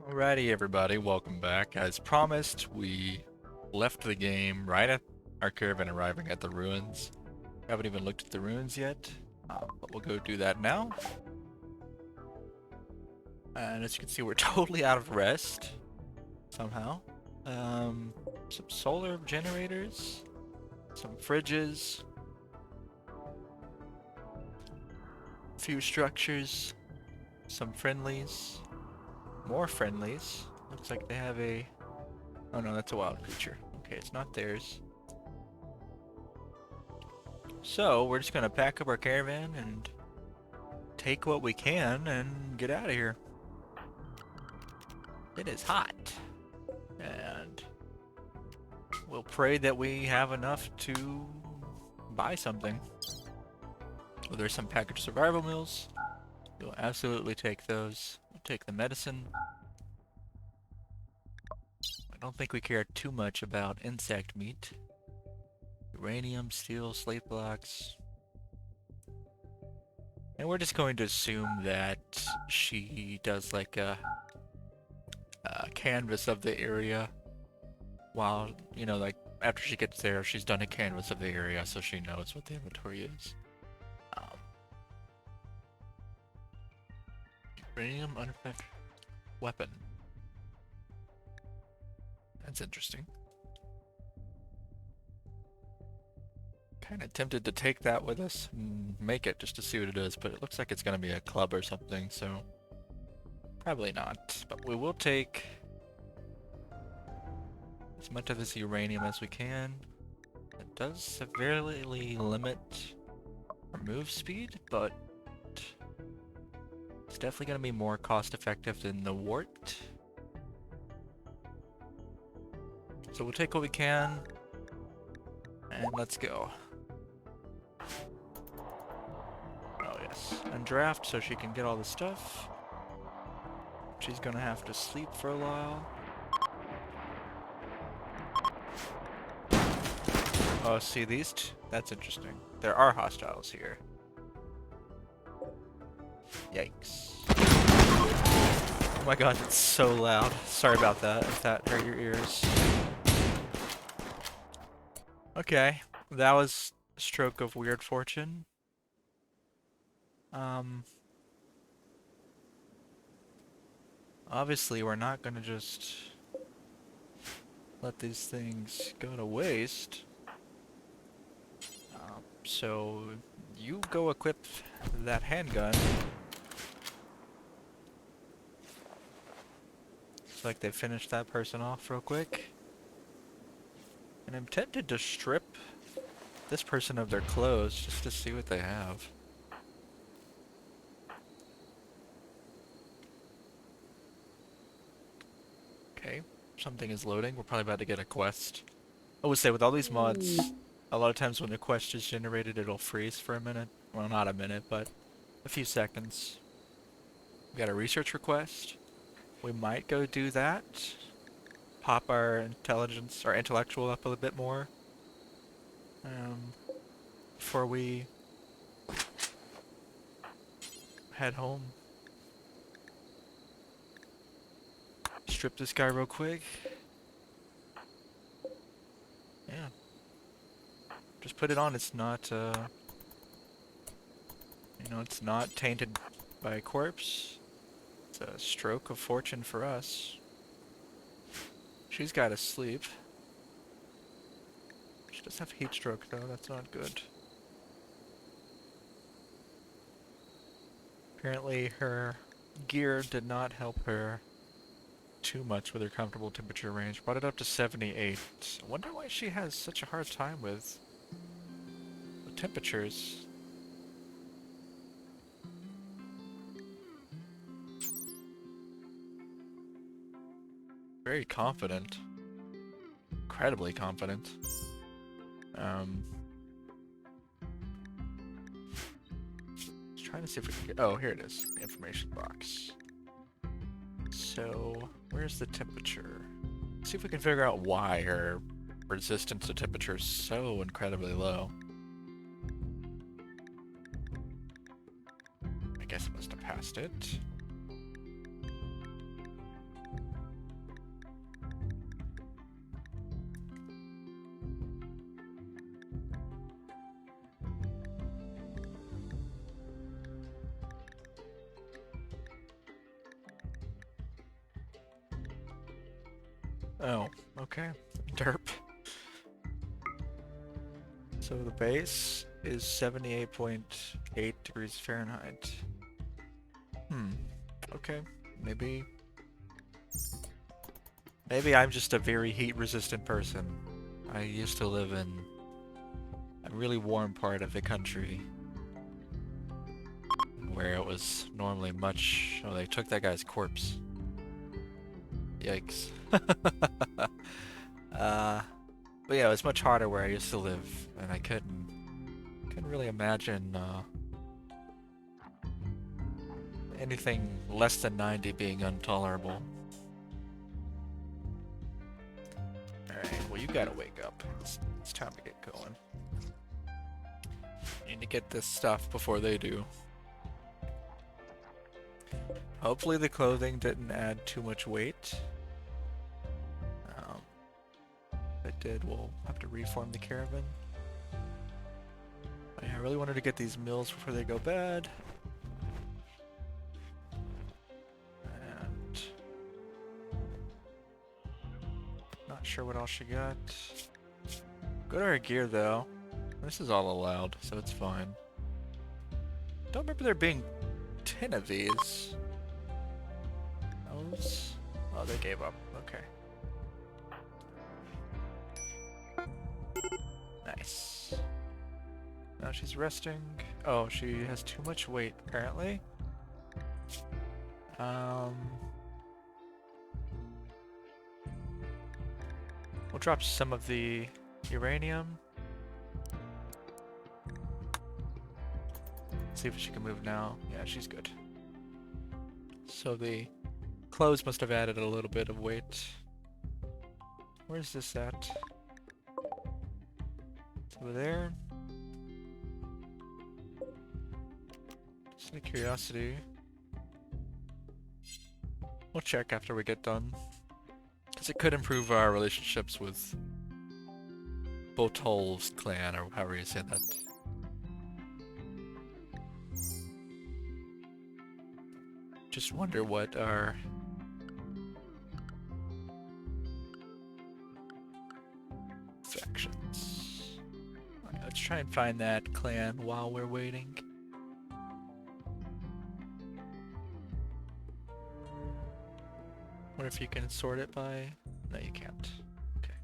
Alrighty, everybody, welcome back. As promised, we left the game right at our caravan arriving at the ruins. Haven't even looked at the ruins yet, but we'll go do that now. And as you can see, we're totally out of rest, somehow. Some solar generators, some fridges, a few structures, some friendlies, more friendlies. Looks like they have a... Oh no, that's a wild creature. Okay, it's not theirs. So, we're just gonna pack up our caravan and take what we can and get out of here. It is hot. And we'll pray that we have enough to buy something. Well, there's some packaged survival meals. We'll absolutely take those. We'll take the medicine. I don't think we care too much about insect meat. Uranium, steel, slate blocks. And we're just going to assume that she does like a canvas of the area while, like after she gets there, she's done a canvas of the area so she knows what the inventory is. Uranium unmanufactured weapon. That's interesting. Kind of tempted to take that with us and make it just to see what it is, but it looks like it's going to be a club or something, so probably not. But we will take as much of this uranium as we can. It does severely limit our move speed, but it's definitely going to be more cost effective than the wart. So we'll take what we can, and let's go. Oh yes, and draft so she can get all the stuff. She's gonna have to sleep for a while. Oh, see these? That's interesting. There are hostiles here. Yikes. Oh my god, it's so loud. Sorry about that, if that hurt your ears. Okay, that was a stroke of weird fortune. Obviously we're not gonna just let these things go to waste. So you go equip that handgun. Looks like they finished that person off real quick. And I'm tempted to strip this person of their clothes just to see what they have. Okay, something is loading. We're probably about to get a quest. I would say with all these mods, a lot of times when a quest is generated, it'll freeze for a minute. Well, not a minute, but a few seconds. We got a research request. We might go do that. Pop our intelligence, our intellectual up a little bit more. Before we head home. Strip this guy real quick. Yeah. Just put it on. It's not, it's not tainted by a corpse. It's a stroke of fortune for us. She's gotta sleep. She does have heat stroke though, that's not good. Apparently her gear did not help her too much with her comfortable temperature range. Brought it up to 78. I wonder why she has such a hard time with the temperatures. Very confident. Incredibly confident. Trying to see if we can get... Oh, here it is. The information box. So, where's the temperature? Let's see if we can figure out why her resistance to temperature is so incredibly low. I guess I must have passed it. Oh, okay. Derp. So the base is 78.8 degrees Fahrenheit. Okay. Maybe... Maybe I'm just a very heat-resistant person. I used to live in a really warm part of the country where it was normally much... Oh, they took that guy's corpse. Yikes. But yeah, it was much hotter where I used to live, and I couldn't really imagine anything less than 90 being intolerable. Alright, well you gotta wake up. It's time to get going. Need to get this stuff before they do. Hopefully the clothing didn't add too much weight. If it did, we'll have to reform the caravan. But yeah, I really wanted to get these mills before they go bad. And... not sure what else she got. Go to our gear though. This is all allowed, so it's fine. Don't remember there being 10 of these. Those? Oh, they gave up. Okay. Nice. Now she's resting. Oh, she has too much weight, apparently. We'll drop some of the uranium. See if she can move now. Yeah, she's good. So the clothes must have added a little bit of weight. Where's this at? It's over there. Just out of curiosity. We'll check after we get done. Because it could improve our relationships with Botol's clan, or however you say that. Just wonder what our factions. Alright, let's try and find that clan while we're waiting. Wonder if you can sort it by... No, you can't. Okay.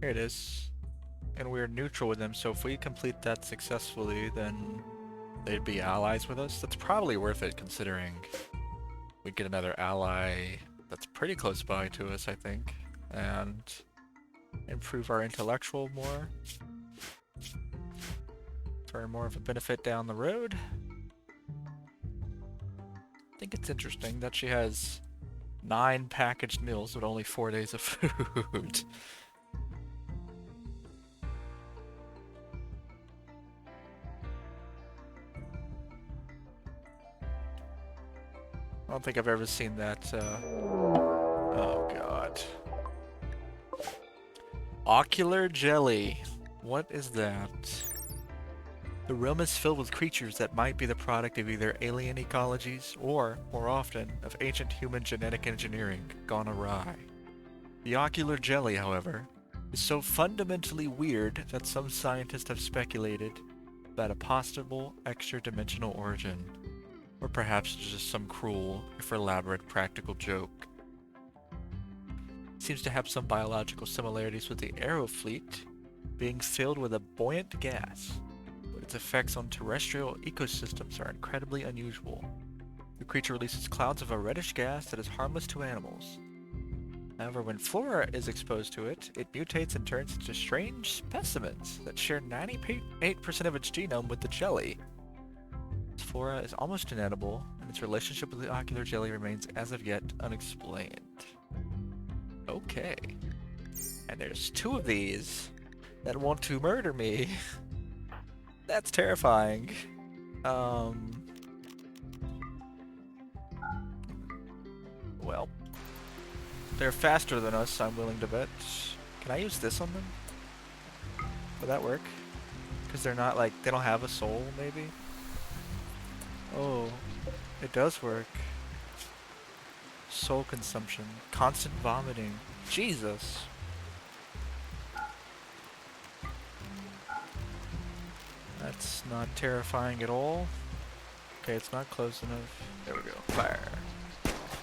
Here it is. And we're neutral with them, so if we complete that successfully, then they'd be allies with us. That's probably worth it, considering we'd get another ally that's pretty close by to us, I think. And improve our intellectual more. For more of a benefit down the road. I think it's interesting that she has 9 packaged meals with only 4 days of food. I don't think I've ever seen that, oh god. Ocular jelly. What is that? The realm is filled with creatures that might be the product of either alien ecologies or, more often, of ancient human genetic engineering gone awry. The ocular jelly, however, is so fundamentally weird that some scientists have speculated about a possible extra-dimensional origin. Or perhaps just some cruel, if elaborate, practical joke. It seems to have some biological similarities with the Aero fleet, being filled with a buoyant gas, but its effects on terrestrial ecosystems are incredibly unusual. The creature releases clouds of a reddish gas that is harmless to animals. However, when flora is exposed to it, it mutates and turns into strange specimens that share 98% of its genome with the jelly. Its flora is almost inedible, and its relationship with the ocular jelly remains as of yet unexplained. Okay. And there's 2 of these that want to murder me. That's terrifying. Well. They're faster than us, I'm willing to bet. Can I use this on them? Would that work? Because they're not like, they don't have a soul, maybe? Oh, it does work. Soul consumption. Constant vomiting. Jesus. That's not terrifying at all. Okay, it's not close enough. There we go. Fire.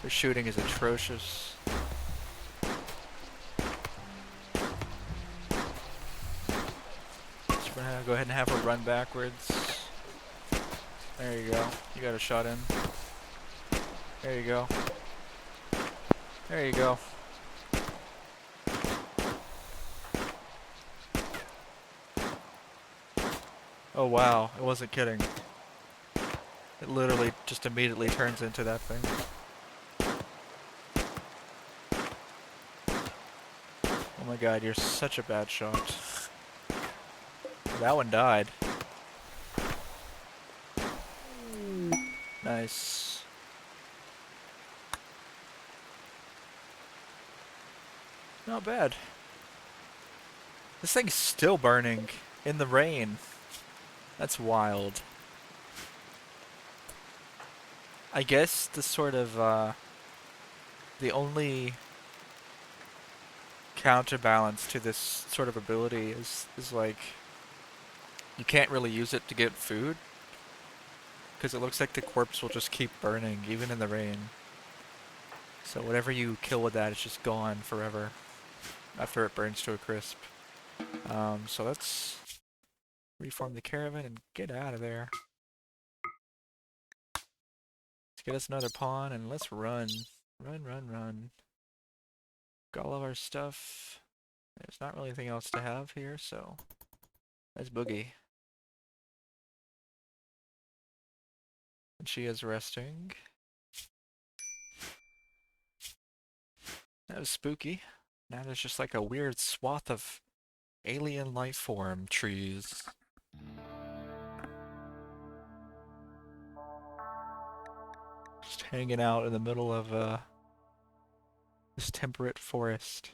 The shooting is atrocious. So we're gonna go ahead and have her run backwards. There you go. You got a shot in. There you go. There you go. Oh wow, I wasn't kidding. It literally just immediately turns into that thing. Oh my god, you're such a bad shot. That one died. Nice. Not bad. This thing's still burning in the rain. That's wild. I guess the sort of, the only counterbalance to this sort of ability is like, you can't really use it to get food, because it looks like the corpse will just keep burning, even in the rain. So whatever you kill with that is just gone forever, after it burns to a crisp. So let's reform the caravan and get out of there. Let's get us another pawn and let's run. Run, run, run. Got all of our stuff. There's not really anything else to have here, so let's boogie. And she is resting. That was spooky. Now there's just like a weird swath of alien life form trees. Just hanging out in the middle of this temperate forest.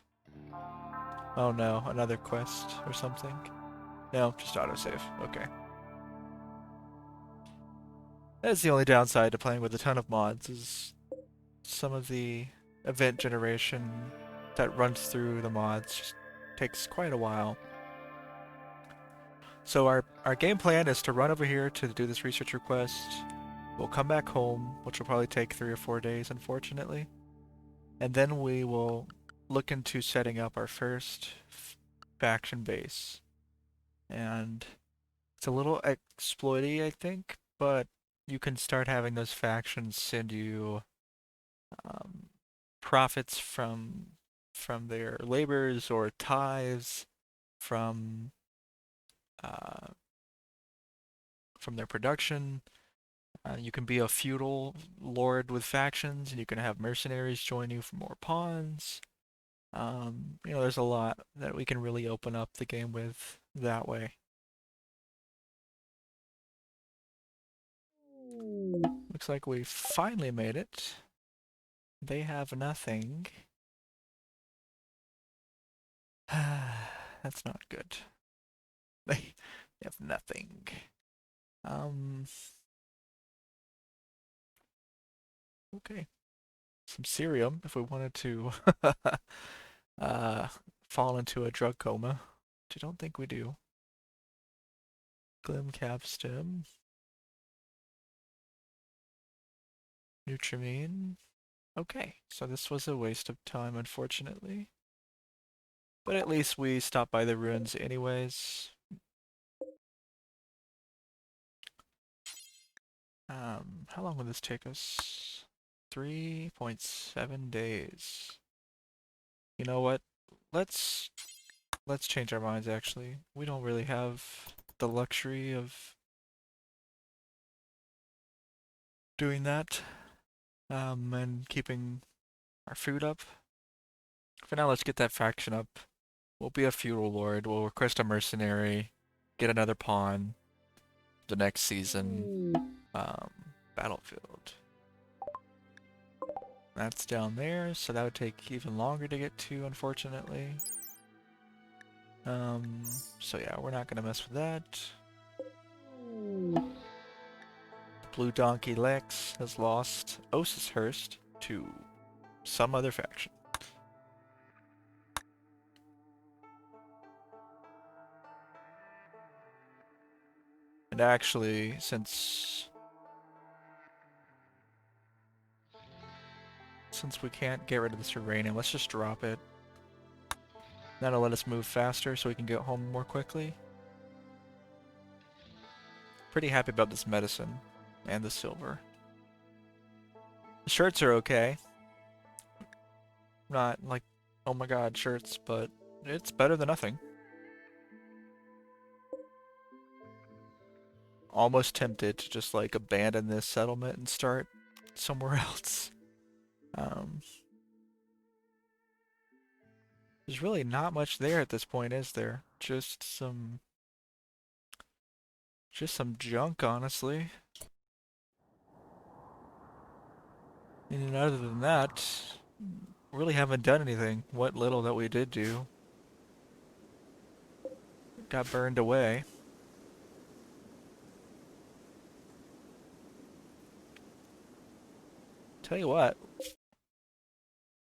Oh no, another quest or something? No, just autosave. Okay. That's the only downside to playing with a ton of mods, is some of the event generation that runs through the mods just takes quite a while. So our game plan is to run over here to do this research request. We'll come back home, which will probably take 3 or 4 days, unfortunately. And then we will look into setting up our first faction base. And it's a little exploity, I think, but you can start having those factions send you profits from their labors or tithes from uh, from their production. You can be a feudal lord with factions, and you can have mercenaries join you for more pawns. You know, there's a lot that we can really open up the game with that way. Looks like we finally made it. They have nothing. That's not good. They have nothing. Okay. Some cerium if we wanted to uh, fall into a drug coma, which I don't think we do. Glim cap stem. Nutrimine. Okay, so this was a waste of time, unfortunately. But at least we stopped by the ruins anyways. How long will this take us? 3.7 days. You know what? Let's change our minds actually. We don't really have the luxury of doing that. And keeping our food up. For now, let's get that faction up. We'll be a feudal lord. We'll request a mercenary. Get another pawn. The next season. Battlefield. That's down there, so that would take even longer to get to, unfortunately. So yeah, we're not gonna mess with that. Blue Donkey Lex has lost Osishurst to some other faction. And actually, since we can't get rid of this uranium, let's just drop it. That'll let us move faster so we can get home more quickly. Pretty happy about this medicine and the silver. The shirts are okay. Not like, oh my god, shirts, but it's better than nothing. Almost tempted to just like abandon this settlement and start somewhere else. There's really not much there at this point, is there? Just some junk, honestly. And other than that, really haven't done anything. What little that we did do got burned away. Tell you what,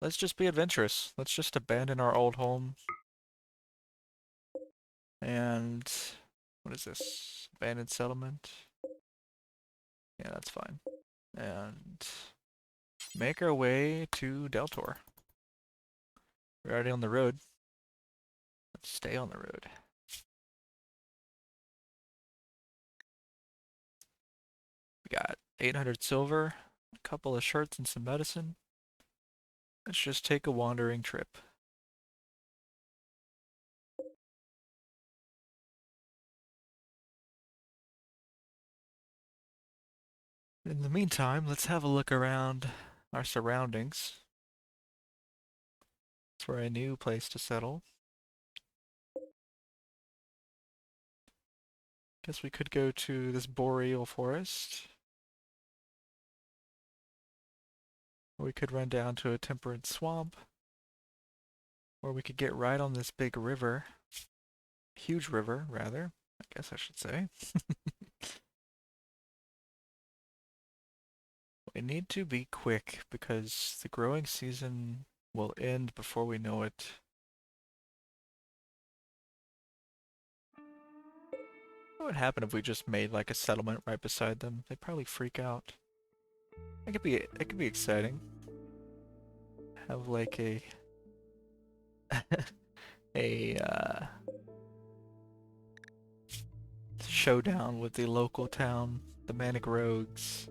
let's just be adventurous. Let's just abandon our old home. And what is this? Abandoned settlement? Yeah, that's fine. And make our way to Deltor. We're already on the road. Let's stay on the road. We got 800 silver, a couple of shirts and some medicine. Let's just take a wandering trip. In the meantime, let's have a look around our surroundings for a new place to settle. Guess we could go to this boreal forest. Or we could run down to a temperate swamp. Or we could get right on this big river. Huge river, rather. I guess I should say. We need to be quick because the growing season will end before we know it. What would happen if we just made like a settlement right beside them? They'd probably freak out. It could be exciting. Have like a a showdown with the local town, the Manic Rogues,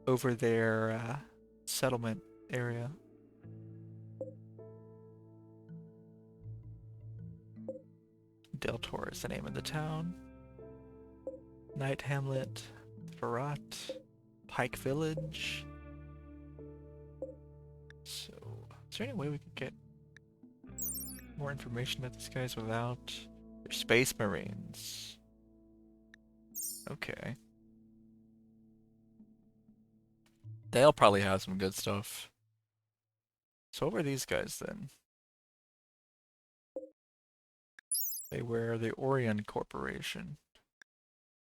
over their settlement area. Deltor is the name of the town. Night Hamlet, Farrat, Pike Village. So, is there any way we could get more information about these guys without... They're Space Marines. Okay. They'll probably have some good stuff. So what were these guys then? They were the Orion Corporation.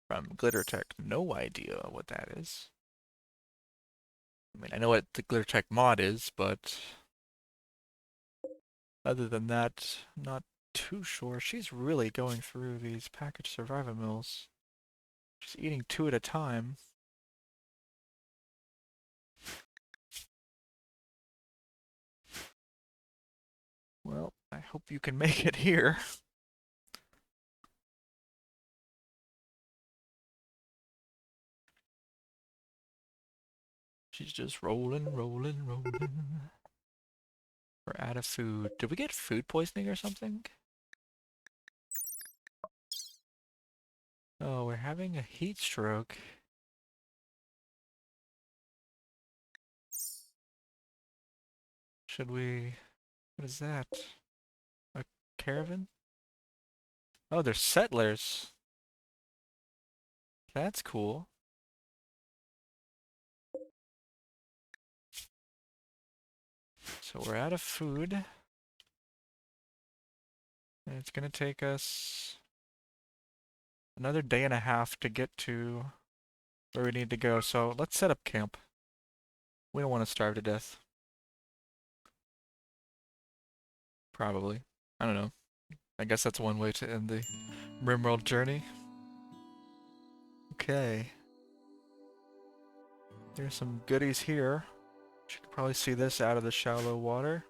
From Glittertech. No idea what that is. I mean, I know what the Glittertech mod is, but... Other than that, not too sure. She's really going through these packaged survival meals. She's eating 2 at a time. Well, I hope you can make it here. She's just rolling. We're out of food. Did we get food poisoning or something? Oh, we're having a heat stroke. Should we... What is that? A caravan? Oh, they're settlers. That's cool. So we're out of food. And it's gonna take us another day and a half to get to where we need to go, so let's set up camp. We don't want to starve to death. Probably. I don't know. I guess that's one way to end the Rimworld journey. Okay. There's some goodies here. She can probably see this out of the shallow water.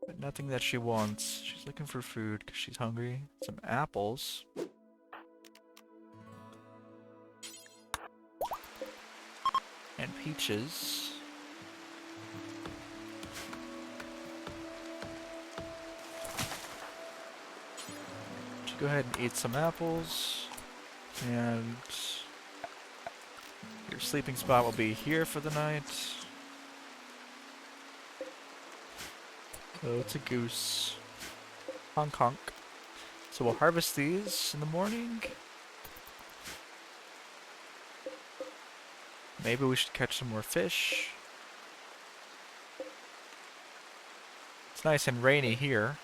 But nothing that she wants. She's looking for food because she's hungry. Some apples. And peaches. Should go ahead and eat some apples. And your sleeping spot will be here for the night. Oh, it's a goose. Honk honk. So we'll harvest these in the morning. Maybe we should catch some more fish. It's nice and rainy here.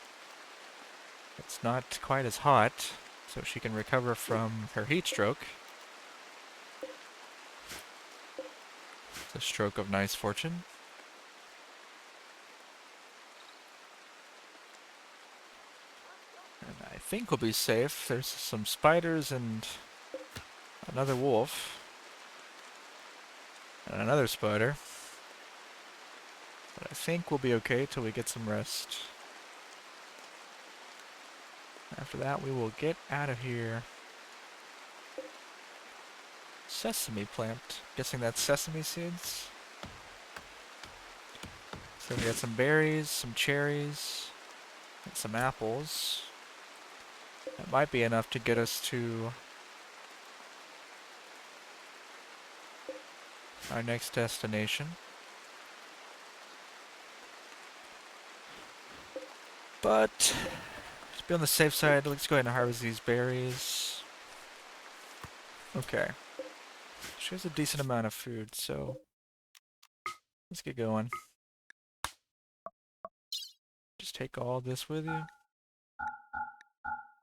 It's not quite as hot, so she can recover from her heat stroke. It's a stroke of nice fortune. And I think we'll be safe. There's some spiders and another wolf. And another spider. But I think we'll be okay till we get some rest. After that, we will get out of here. Sesame plant. Guessing that's sesame seeds. So we got some berries, some cherries, and some apples. That might be enough to get us to our next destination. But to be on the safe side, let's go ahead and harvest these berries. Okay. She has a decent amount of food, so let's get going. Just take all this with you.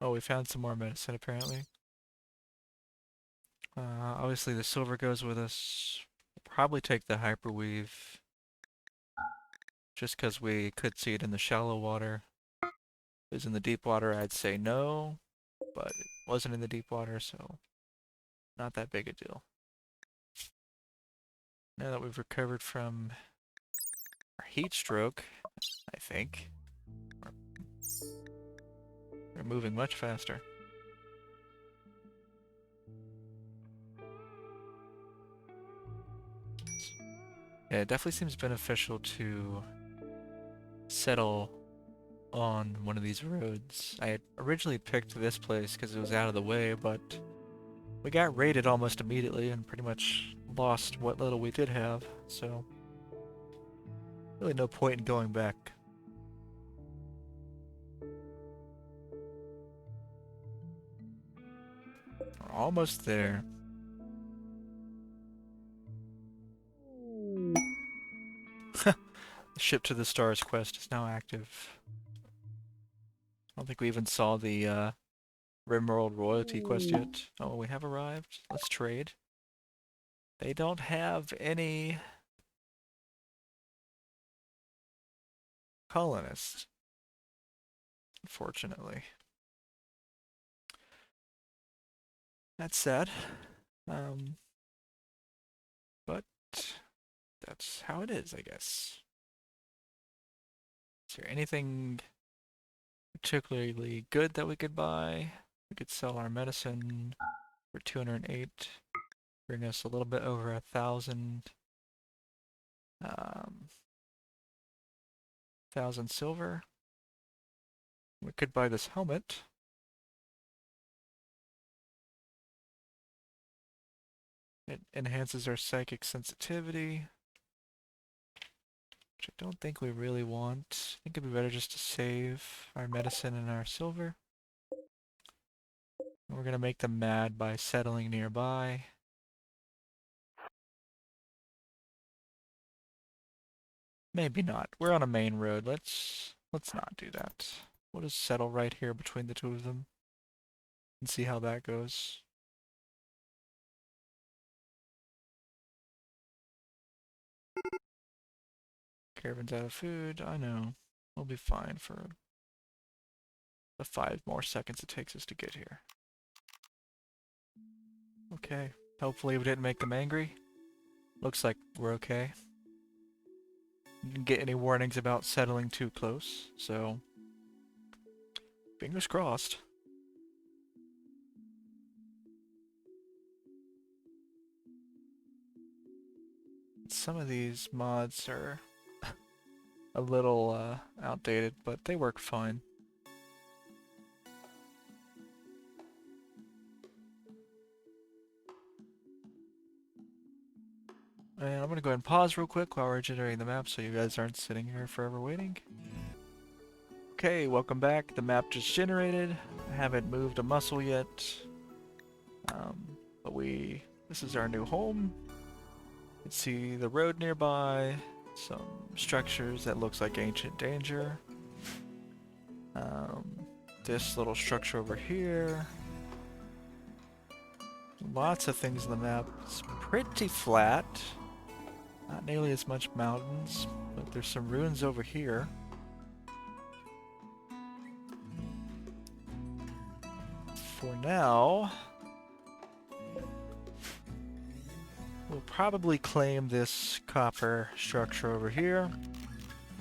Oh, we found some more medicine apparently. Obviously the silver goes with us. We'll probably take the hyperweave. Just because we could see it in the shallow water. If it was in the deep water, I'd say no. But it wasn't in the deep water, so not that big a deal. Now that we've recovered from our heat stroke, I think we're moving much faster. Yeah, it definitely seems beneficial to settle on one of these roads. I had originally picked this place because it was out of the way, but we got raided almost immediately and pretty much lost what little we did have, so really no point in going back. We're almost there. The Ship to the Stars quest is now active. I don't think we even saw the Rimworld royalty quest yet. Oh, we have arrived. Let's trade. They don't have any colonists, unfortunately. That's sad. But that's how it is, I guess. Is there anything particularly good that we could buy? We could sell our medicine for 208. Bring us a little bit over 1,000. 1,000 silver. We could buy this helmet. It enhances our psychic sensitivity, which I don't think we really want. I think it'd be better just to save our medicine and our silver. We're gonna make them mad by settling nearby. Maybe not. We're on a main road. Let's not do that. We'll just settle right here between the two of them and see how that goes. Caravan's out of food. I know. We'll be fine for the 5 more seconds it takes us to get here. Okay. Hopefully we didn't make them angry. Looks like we're okay. Didn't get any warnings about settling too close, so fingers crossed. Some of these mods are a little outdated, but they work fine. And I'm gonna go ahead and pause real quick while we're generating the map so you guys aren't sitting here forever waiting. Okay, welcome back. The map just generated. I haven't moved a muscle yet. But this is our new home. You can see the road nearby, some structures that looks like ancient danger. This little structure over here. Lots of things in the map. It's pretty flat. Not nearly as much mountains, but there's some ruins over here. For now, we'll probably claim this copper structure over here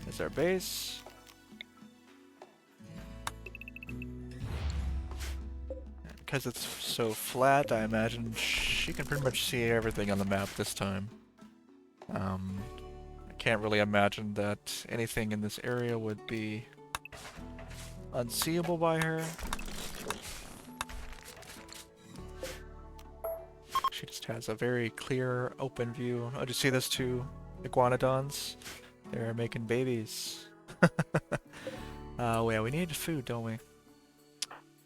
as our base. And because it's so flat, I imagine she can pretty much see everything on the map this time. I can't really imagine that anything in this area would be unseeable by her. She just has a very clear, open view. Oh, did you see those two iguanodons? They're making babies. Yeah, we need food, don't we?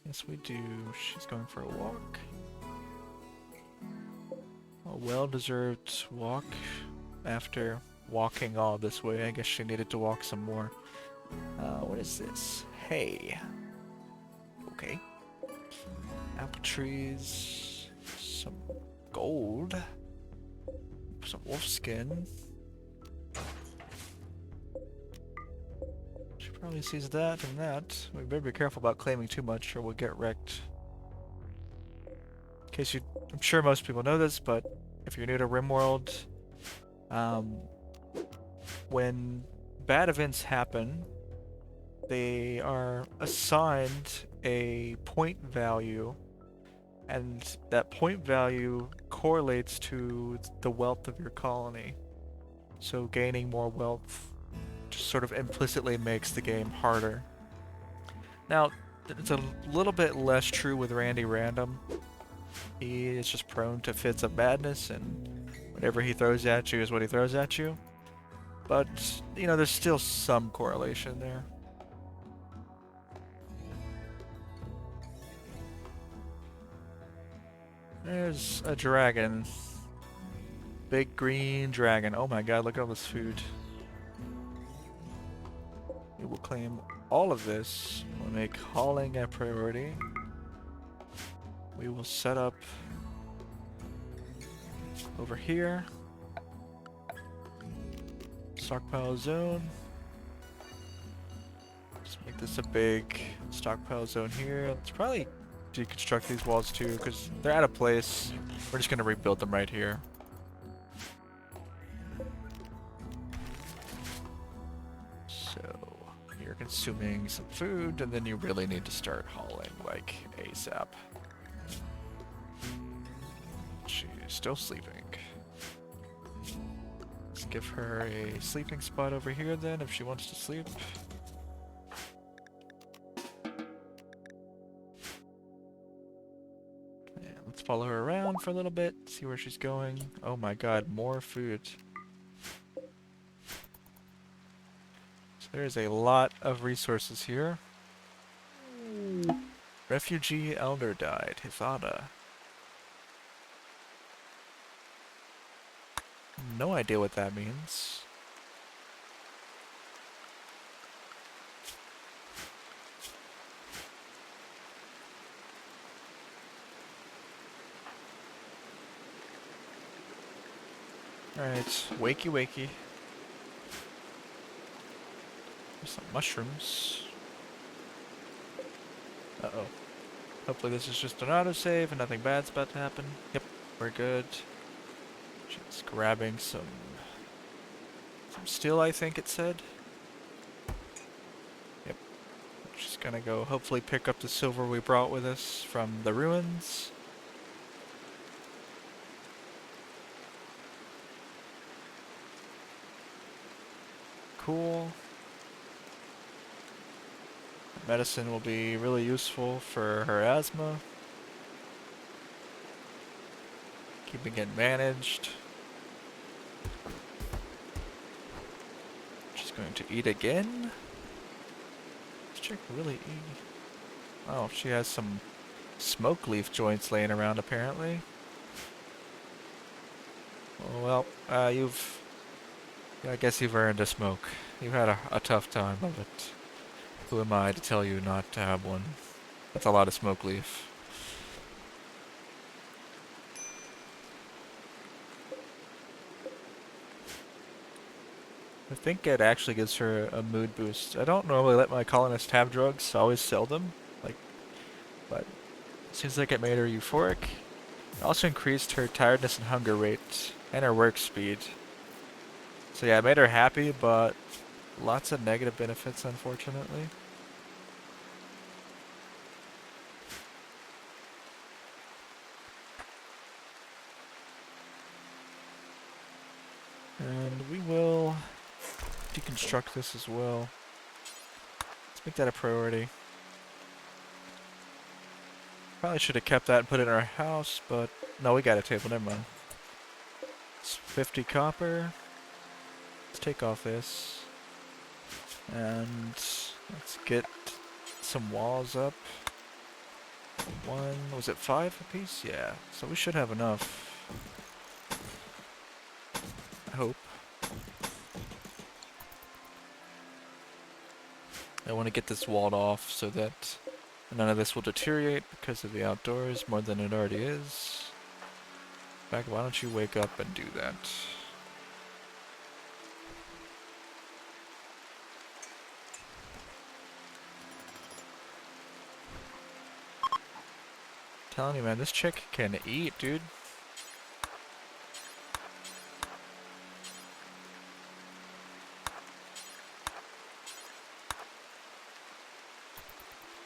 Yes, we do. She's going for a walk. A well-deserved walk. After walking all this way, I guess she needed to walk some more. What is this? Hay. Okay. Apple trees. Some gold. Some wolf skin. She probably sees that and that. We better be careful about claiming too much or we'll get wrecked. In case I'm sure most people know this, but if you're new to Rimworld, when bad events happen, they are assigned a point value, and that point value correlates to the wealth of your colony. So gaining more wealth just sort of implicitly makes the game harder. Now, it's a little bit less true with Randy Random. He is just prone to fits of madness, and whatever he throws at you is what he throws at you. But, you know, there's still some correlation there. There's a dragon. Big green dragon. Oh my god, look at all this food. We will claim all of this. We'll make hauling a priority. We will set up over here. Stockpile zone. Just make this a big stockpile zone here. Let's probably deconstruct these walls too, because they're out of place. We're just gonna rebuild them right here. So you're consuming some food, and then you really need to start hauling like ASAP. She's still sleeping. Let's give her a sleeping spot over here then, if she wants to sleep. And let's follow her around for a little bit, see where she's going. Oh my god, more food. So there's a lot of resources here. Refugee elder died, Hithada. No idea what that means. Alright, wakey wakey. There's some mushrooms. Uh-oh. Hopefully this is just an autosave and nothing bad's about to happen. Yep, we're good. Just grabbing some steel, I think it said. Yep. Just gonna go hopefully pick up the silver we brought with us from the ruins. Cool. Medicine will be really useful for her asthma. Keeping it managed. She's going to eat again. This chick really eat. Oh, she has some smoke leaf joints laying around apparently. Oh, well, I guess you've earned a smoke. You've had a tough time of it. Who am I to tell you not to have one? That's a lot of smoke leaf. I think it actually gives her a mood boost. I don't normally let my colonists have drugs, I always sell them. But it seems like it made her euphoric. It also increased her tiredness and hunger rate, and her work speed. So yeah, it made her happy, but lots of negative benefits, unfortunately. And we will deconstruct this as well. Let's make that a priority. Probably should have kept that and put it in our house, but no, we got a table, never mind. It's 50 copper. Let's take off this. And let's get some walls up. Was it 5 apiece? Yeah, so we should have enough. I hope. I want to get this walled off so that none of this will deteriorate because of the outdoors more than it already is. In fact, why don't you wake up and do that? Telling you, man, this chick can eat, dude.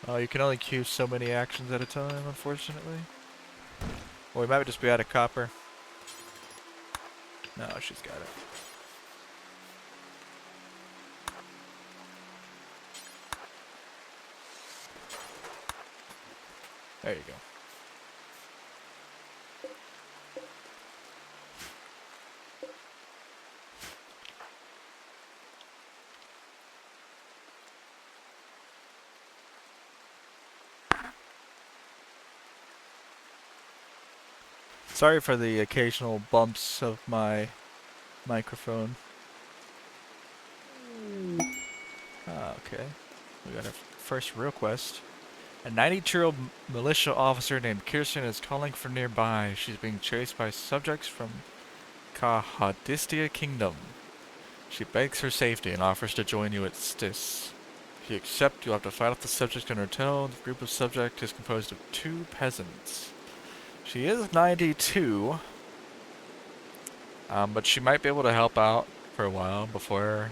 Oh, you can only queue so many actions at a time, unfortunately. Or we might just be out of copper. No, she's got it. There you go. Sorry for the occasional bumps of my microphone. Okay. We got our first real quest. A 92-year-old militia officer named Kirsten is calling from nearby. She's being chased by subjects from Kahadistia Kingdom. She begs for safety and offers to join you at Stis. If you accept, you'll have to fight off the subjects in her hotel. The group of subjects is composed of 2 peasants. She is 92, but she might be able to help out for a while before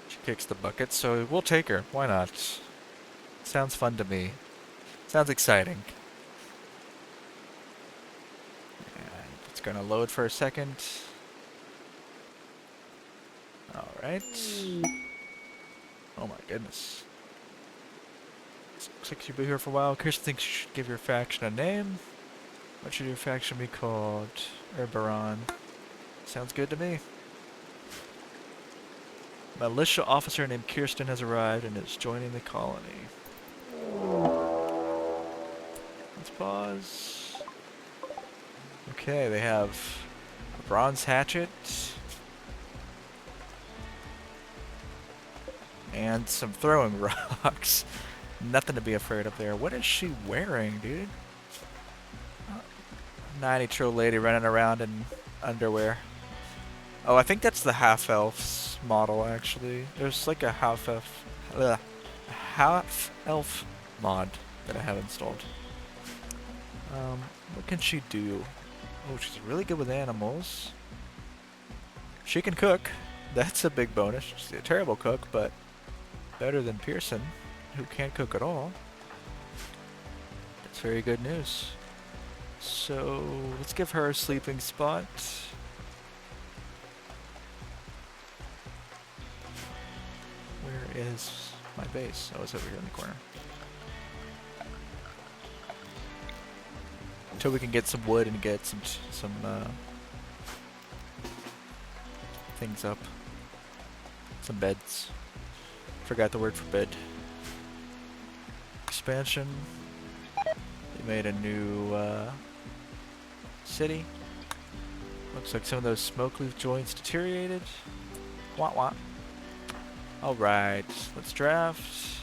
she kicks the bucket, so we'll take her. Why not? Sounds fun to me. Sounds exciting. And it's gonna load for a second. Alright. Oh my goodness. Looks like you'll be here for a while. Kirsten thinks you should give your faction a name. What should your faction be called? Urbaron. Sounds good to me. A militia officer named Kirsten has arrived and is joining the colony. Let's pause. Okay, they have a bronze hatchet. And some throwing rocks. Nothing to be afraid of there. What is she wearing, dude? 90-year-old lady running around in underwear. Oh, I think that's the half-elves. this model actually. There's like a half elf mod that I have installed. What can she do? Oh, she's really good with animals. She can cook. That's a big bonus. She's a terrible cook, but better than Pearson, who can't cook at all. That's very good news. So let's give her a sleeping spot. Where is my base? Oh, it's over here in the corner. Until we can get some wood and get some things up. Some beds. Forgot the word for bed. Expansion. They made a new city. Looks like some of those smoke leaf joints deteriorated. Wah wah. Alright, let's draft.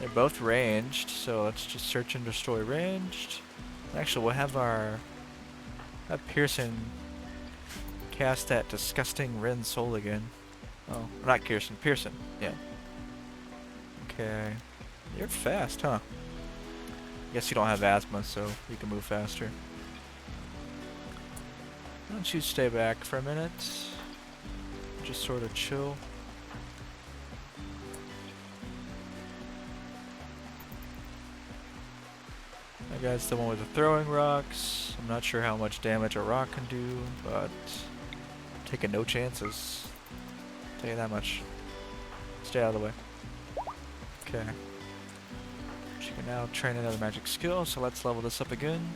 They're both ranged, so let's just search and destroy ranged. Actually, we'll have Pearson cast that disgusting Ren Soul again. Oh, not Pearson, yeah. Okay. You're fast, huh? Guess you don't have asthma, so you can move faster. Why don't you stay back for a minute? Just sort of chill. That guy's the one with the throwing rocks. I'm not sure how much damage a rock can do, but I'm taking no chances. I'll tell you that much. Stay out of the way. Okay. She can now train another magic skill, so let's level this up again.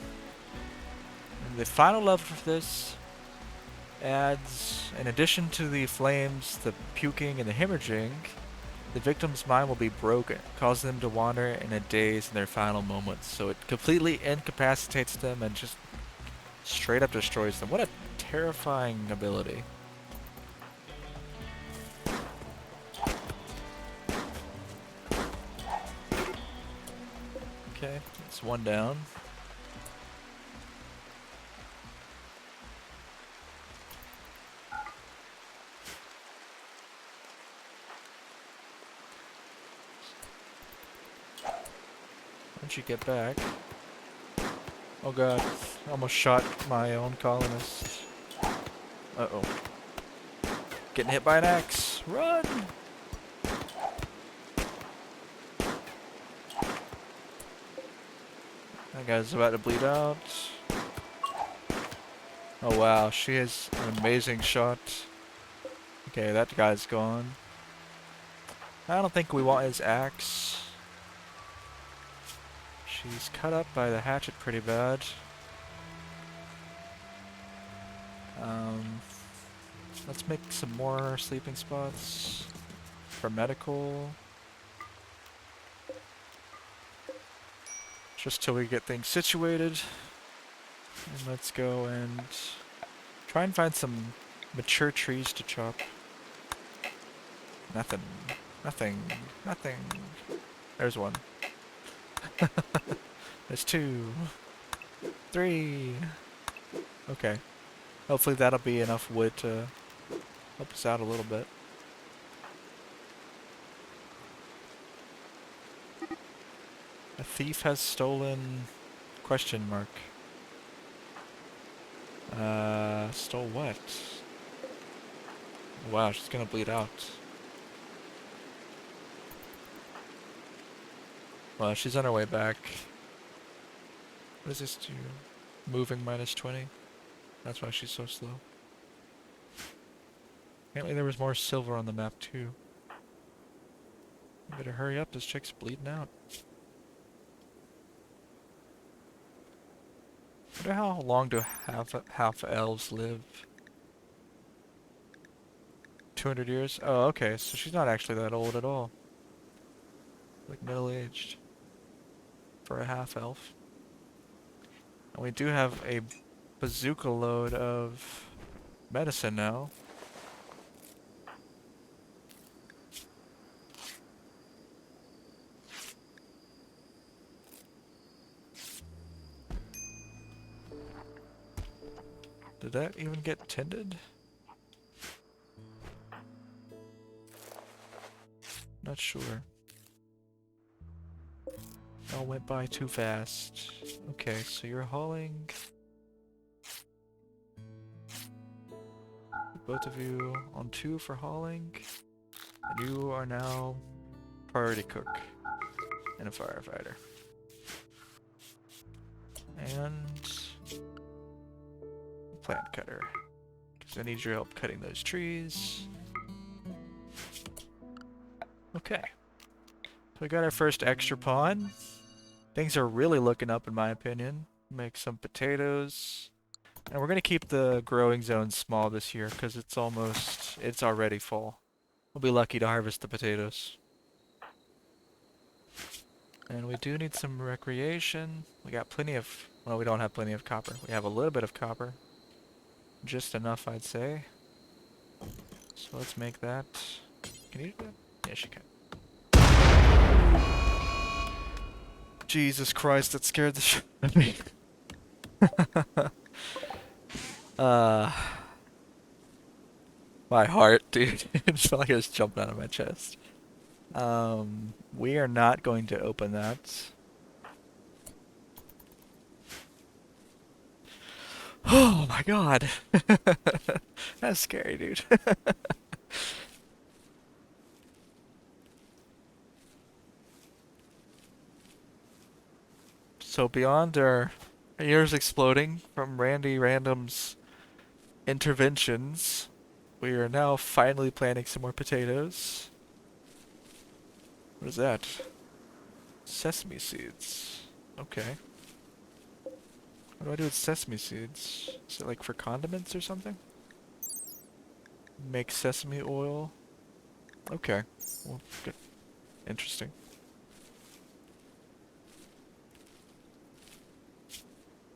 And the final level for this adds, in addition to the flames, the puking, and the hemorrhaging, the victim's mind will be broken, causing them to wander in a daze in their final moments. So it completely incapacitates them and just straight up destroys them. What a terrifying ability. Okay, that's one down. Once you get back. Oh god, almost shot my own colonist. Uh-oh. Getting hit by an axe. Run! That guy's about to bleed out. Oh wow, she has an amazing shot. Okay, that guy's gone. I don't think we want his axe. She's cut up by the hatchet pretty bad. Let's make some more sleeping spots for medical. Just till we get things situated. And let's go and try and find some mature trees to chop. Nothing. Nothing. Nothing. There's one. There's 2. 3. Okay. Hopefully that'll be enough wood to help us out a little bit. A thief has stolen... question mark. Stole what? Wow, she's gonna bleed out. Well, she's on her way back. What does this do? Moving -20. That's why she's so slow. Apparently there was more silver on the map too. You better hurry up, this chick's bleeding out. I wonder how long do half elves live? 200 years? Oh, okay, so she's not actually that old at all. Like middle-aged. For a half elf. And we do have a bazooka load of medicine now. Did that even get tended? Not sure. All went by too fast. Okay, so you're hauling. Both of you on 2 for hauling. And you are now priority cook and a firefighter. And plant cutter. Because I need your help cutting those trees. Okay. So we got our first extra pawn. Things are really looking up in my opinion. Make some potatoes. And we're going to keep the growing zone small this year because it's already full. We'll be lucky to harvest the potatoes. And we do need some recreation. We got plenty of, well, we don't have plenty of copper. We have a little bit of copper. Just enough, I'd say. So let's make that. Can you do that? Yes, you can. Jesus Christ, that scared the shit out of me. My heart, dude. It just felt like it was jumping out of my chest. We are not going to open that. Oh my god. That's scary, dude. So beyond our ears exploding from Randy Random's interventions, we are now finally planting some more potatoes. What is that? Sesame seeds. Okay. What do I do with sesame seeds? Is it like for condiments or something? Make sesame oil. Okay. Well, good. Interesting.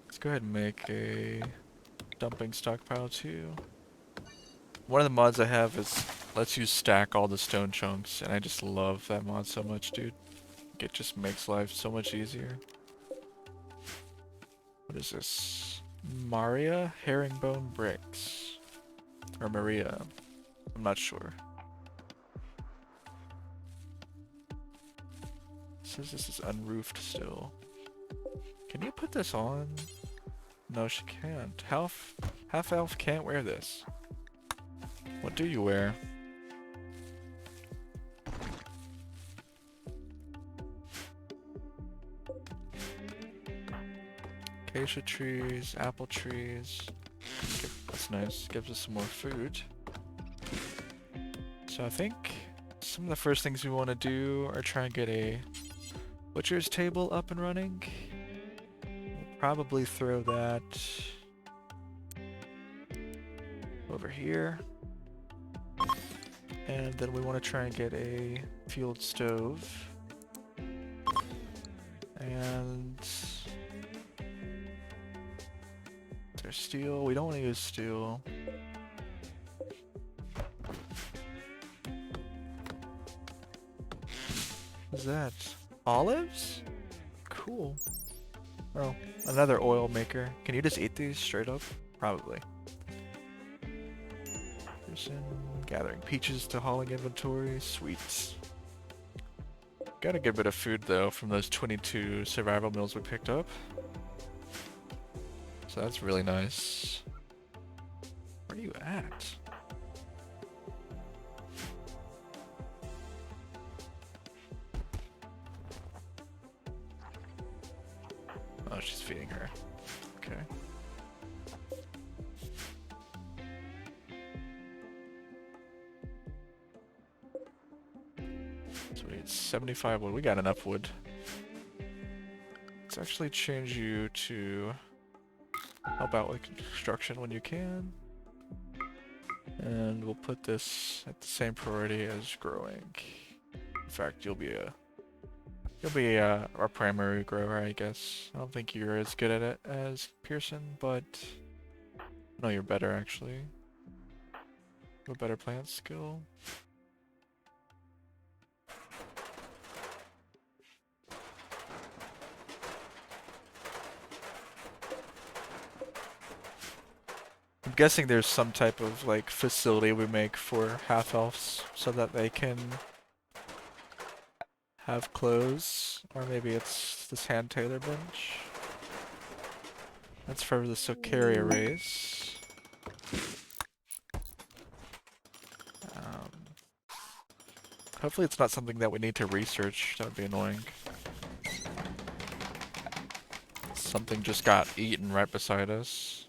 Let's go ahead and make a dumping stockpile too. One of the mods I have is lets you stack all the stone chunks, and I just love that mod so much, dude. It just makes life so much easier. What is this? Maria herringbone bricks. Or Maria. I'm not sure. It says this is unroofed still. Can you put this on? No, she can't. Half elf can't wear this. What do you wear? Acacia trees, apple trees. That's nice. Gives us some more food. So I think some of the first things we want to do are try and get a butcher's table up and running. We'll probably throw that over here. And then we want to try and get a fueled stove. And there's steel. We don't want to use steel. What's that? Olives? Cool. Oh, another oil maker. Can you just eat these straight up? Probably. Gathering peaches to hauling inventory. Sweet. Got a good bit of food though from those 22 survival meals we picked up. So that's really nice. Where are you at? Oh, she's feeding her. Okay. So we need 75 wood. We got enough wood. Let's actually change you to help out with construction when you can. And we'll put this at the same priority as growing. In fact, you'll be our primary grower, I guess. I don't think you're as good at it as Pearson, but no, you're better actually. You have a better plant skill. I'm guessing there's some type of like facility we make for half elves so that they can have clothes, or maybe it's this hand tailor bench. That's for the Socaria race. Um, Hopefully it's not something that we need to research. That would be annoying. Something just got eaten right beside us.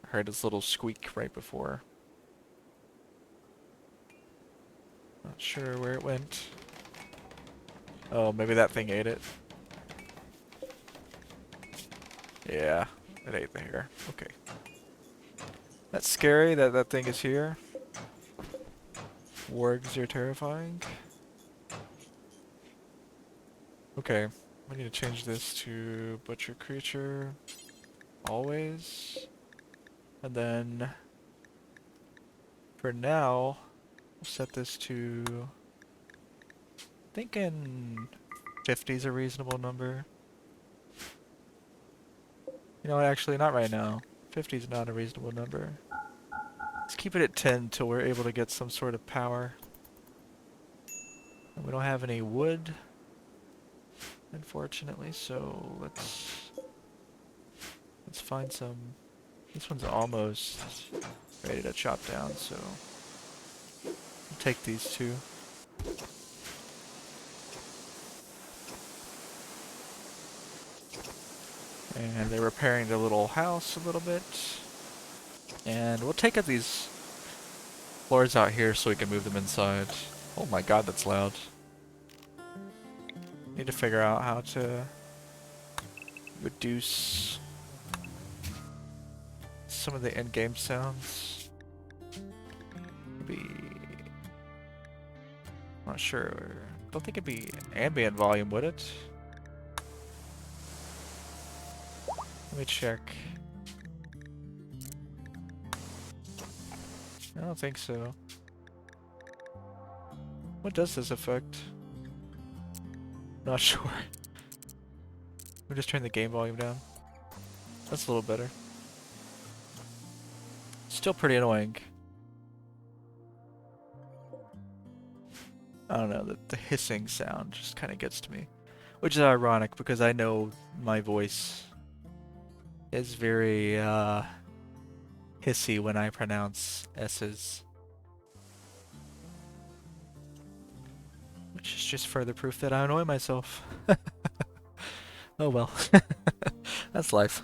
I heard its little squeak right before. Not sure where it went. Oh, maybe that thing ate it. Yeah, it ate the hair. Okay. That's scary that that thing is here. Wargs are terrifying. Okay, we need to change this to butcher creature. Always. And then for now, we'll set this to, thinking 50 is a reasonable number. You know what, actually not right now. 50 is not a reasonable number. Let's keep it at 10 till we're able to get some sort of power. And we don't have any wood, unfortunately, so let's find some. This one's almost ready to chop down, so I'll take these two. And they're repairing the little house a little bit. And we'll take out these floors out here so we can move them inside. Oh my god, that's loud. Need to figure out how to reduce some of the in-game sounds. Maybe... not sure. Don't think it'd be ambient volume, would it? Let me check. I don't think so. What does this affect? Not sure. We'll just turn the game volume down. That's a little better. Still pretty annoying. I don't know, the hissing sound just kind of gets to me. Which is ironic because I know my voice is very hissy when I pronounce S's. Which is just further proof that I annoy myself. Oh well. That's life.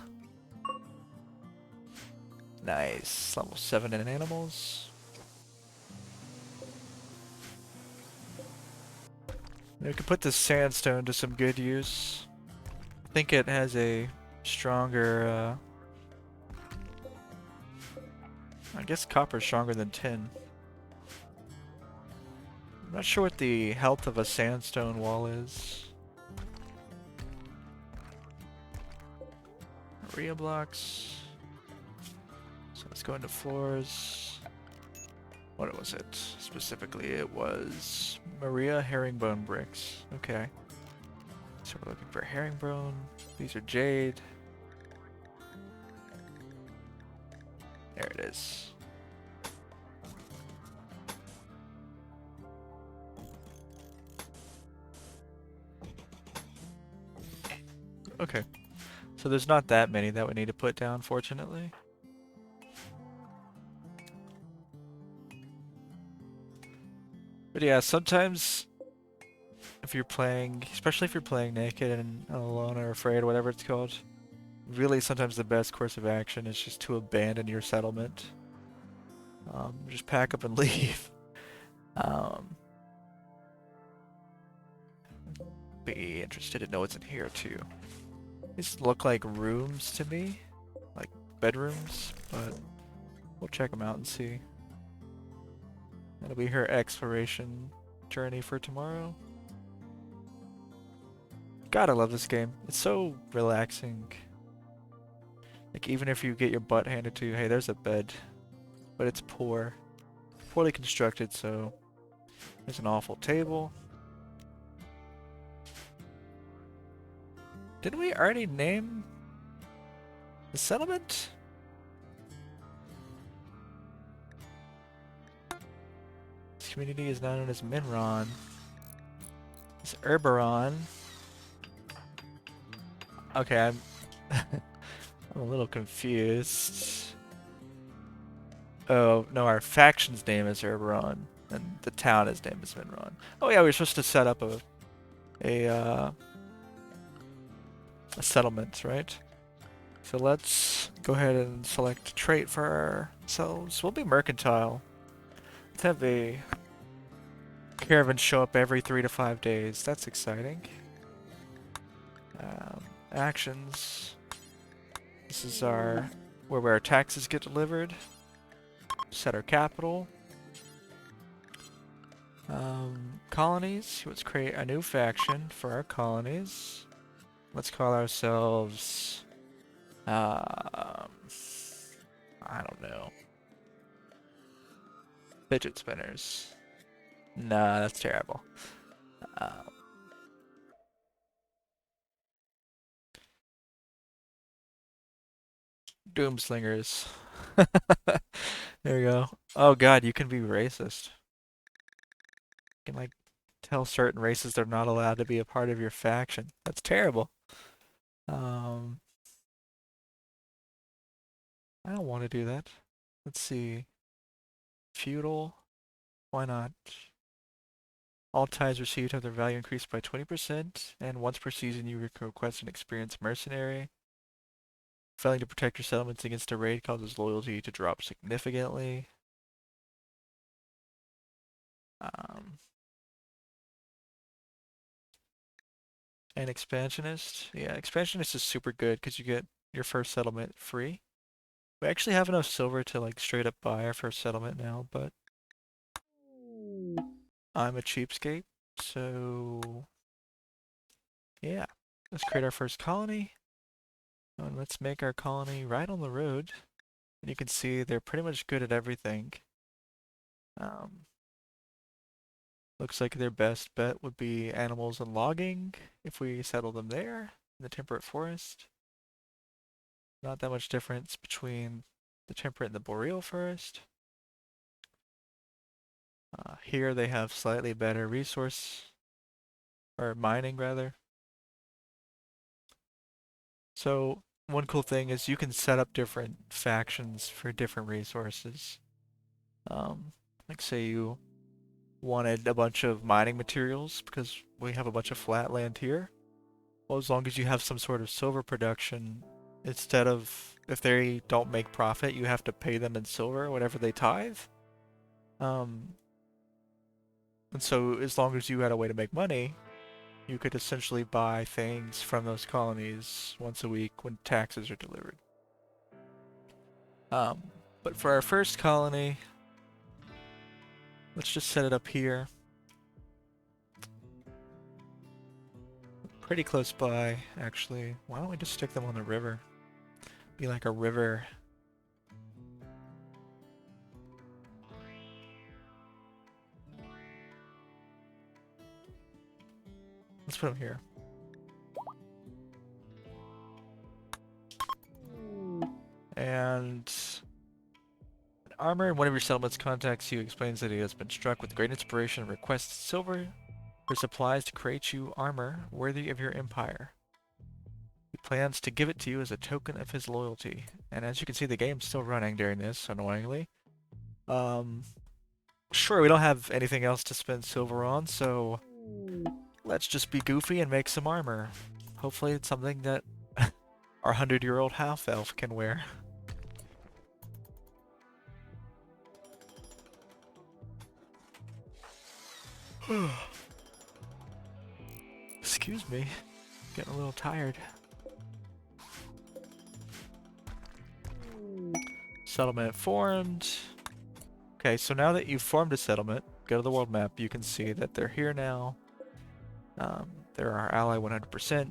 Nice. Level 7 in animals. We can put this sandstone to some good use. I think it has a stronger, I guess copper's stronger than tin. I'm not sure what the health of a sandstone wall is. Maria blocks. So let's go into floors. What was it? Specifically, it was Maria herringbone bricks. Okay. So we're looking for herringbone. These are jade. There it is. Okay. So there's not that many that we need to put down, fortunately. But yeah, sometimes if you're playing, especially if you're playing naked and alone or afraid or whatever it's called, really sometimes the best course of action is just to abandon your settlement. Just pack up and leave. Be interested to know what's in here too. These look like rooms to me, like bedrooms, but we'll check them out and see. That'll be her exploration journey for tomorrow. God, I love this game. It's so relaxing. Like, even if you get your butt handed to you, hey, there's a bed. But it's poorly constructed, so there's an awful table. Didn't we already name the settlement? This community is now known as Minron. Herberon. Okay, I'm a little confused. Oh, no, our faction's name is Herberon, and the town is name is Vinron. Oh yeah, we were supposed to set up a, uh, a settlement, right? So let's go ahead and select a trait for ourselves. We'll be mercantile. Let's have a caravan show up every 3 to 5 days. That's exciting. Actions. This is where our taxes get delivered. Set our capital. Colonies. Let's create a new faction for our colonies. Let's call ourselves. I don't know. Fidget spinners. Nah, that's terrible. Doomslingers. There we go. Oh god, you can be racist. You can like tell certain races they're not allowed to be a part of your faction. That's terrible. Um, I don't want to do that. Let's see. Feudal. Why not? All ties received have their value increased by 20%, and once per season you request an experienced mercenary. Failing to protect your settlements against a raid causes loyalty to drop significantly. Um, and expansionist. Yeah, expansionist is super good because you get your first settlement free. We actually have enough silver to like straight up buy our first settlement now, but I'm a cheapskate, so yeah. Let's create our first colony, and let's make our colony right on the road. And you can see they're pretty much good at everything. Um, Looks like their best bet would be animals and logging if we settle them there in the temperate forest. Not that much difference between the temperate and the boreal forest. Here they have slightly better resource, or mining rather. So one cool thing is you can set up different factions for different resources. Like say you wanted a bunch of mining materials because we have a bunch of flat land here. Well, as long as you have some sort of silver production, instead of if they don't make profit, you have to pay them in silver, whatever they tithe. Um, and so as long as you had a way to make money, you could essentially buy things from those colonies once a week when taxes are delivered. Um, but for our first colony, let's just set it up here. Pretty close by, actually. Why don't we just stick them on the river? Be like a river. Let's put them here. And armor, and one of your settlements contacts you, explains that he has been struck with great inspiration and requests silver for supplies to create you armor worthy of your empire. He plans to give it to you as a token of his loyalty. And as you can see, the game's still running during this, annoyingly. Sure, we don't have anything else to spend silver on, so let's just be goofy and make some armor. Hopefully it's something that our 100-year-old half-elf can wear. Excuse me. Getting a little tired. Settlement formed. Okay, so now that you've formed a settlement, go to the world map, you can see that they're here now. They're our ally 100%.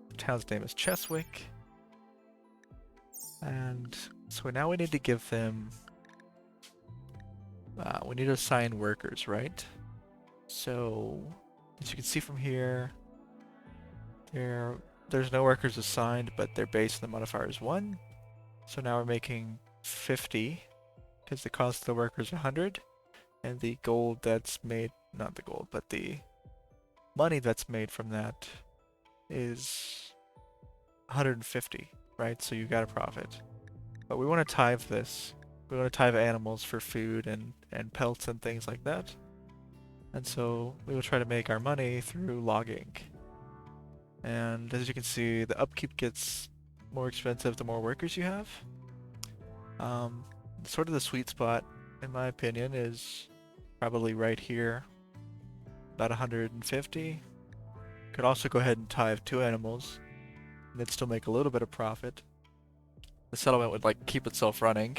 The town's name is Cheswick. And so now we need to give them... we need to assign workers, right? So, as you can see from here, there's no workers assigned, but their base and the modifier is 1. So now we're making 50, because the cost of the worker is 100, and the gold that's made, not the gold, but the money that's made from that is 150, right? So you got a profit. But we want to tithe this. We want to tithe animals for food and pelts and things like that. And so we will try to make our money through logging. And as you can see, the upkeep gets more expensive the more workers you have. Sort of the sweet spot, in my opinion, is probably right here, about 150. Could also go ahead and tithe 2 animals, and then still make a little bit of profit. The settlement would like keep itself running,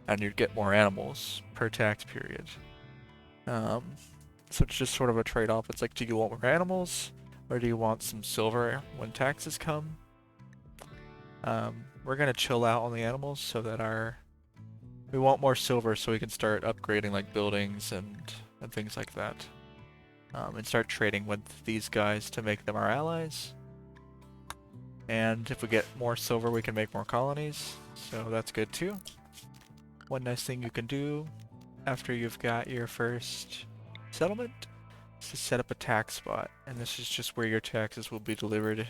and you'd get more animals per tax period. So it's just sort of a trade-off. It's like, do you want more animals, or do you want some silver when taxes come? We're gonna chill out on the animals so that we want more silver so we can start upgrading like buildings and things like that. And start trading with these guys to make them our allies. And if we get more silver, we can make more colonies, so that's good too. One nice thing you can do after you've got your first settlement is to set up a tax spot, and this is just where your taxes will be delivered